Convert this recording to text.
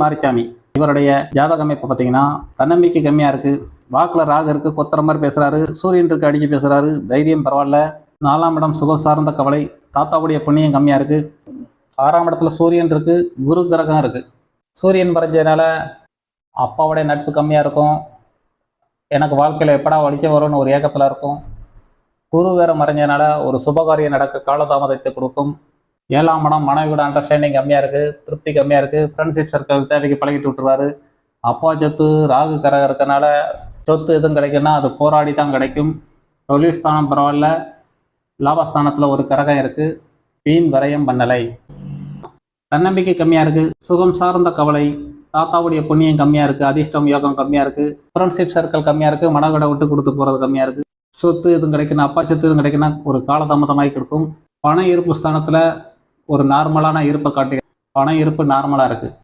மாரிச்சாமி இவருடைய ஜாதக அமைப்பு பார்த்தீங்கன்னா தன்னம்பிக்கை கம்மியாக இருக்குது. வாக்கில் ராகு இருக்குது, கொத்துற மாதிரி பேசுகிறாரு. சூரியன் இருக்கு, அடித்து பேசுகிறாரு. தைரியம் பரவாயில்ல. 4ஆம் இடம் சுகம் சார்ந்த கவலை. தாத்தாவுடைய புண்ணியம் கம்மியாக இருக்குது. 6ஆம் இடத்துல சூரியன் இருக்குது, குரு கிரகம் இருக்குது. சூரியன் மறைஞ்சதுனால அப்பாவுடைய நட்பு கம்மியாக இருக்கும். எனக்கு வாழ்க்கையில் எப்படா வலிச்ச வரும்னு ஒரு ஏக்கத்தில் இருக்கும். குரு வேற மறைஞ்சதுனால ஒரு சுபகாரியம் நடக்க காலதாமதத்தை கொடுக்கும். 7ஆம் இடம் மனைவியோட அண்டர்ஸ்டாண்டிங் கம்மியாக இருக்குது, திருப்தி கம்மியாக இருக்குது. ஃப்ரெண்ட்ஷிப் சர்க்கிள் தேவைக்கு பழகிட்டு விட்டுருவாரு. அப்பா சொத்து ராகு கரகம் இருக்கனால சொத்து எதுவும் கிடைக்குன்னா அது போராடி தான் கிடைக்கும். தொழில் ஸ்தானம் பரவாயில்ல. லாபஸ்தானத்தில் ஒரு கரகம் இருக்குது. வீண் விரயம் பண்ணலை. தன்னம்பிக்கை கம்மியாக இருக்குது. சுகம் சார்ந்த கவலை. தாத்தாவுடைய புண்ணியம் கம்மியாக இருக்குது. அதிர்ஷ்டம் யோகம் கம்மியாக இருக்குது. ஃப்ரெண்ட்ஷிப் சர்க்கிள் கம்மியாக இருக்குது. மனவிட விட்டு கொடுத்து போகிறது கம்மியாக இருக்குது. சொத்து எதுவும் கிடைக்குன்னா அப்பா சொத்து எதுவும் கிடைக்குன்னா ஒரு காலதாமதமாகி கொடுக்கும். பண இருப்பு ஸ்தானத்தில் ஒரு நார்மலான இருப்பை காட்டி பண இருப்பு நார்மலாக இருக்குது.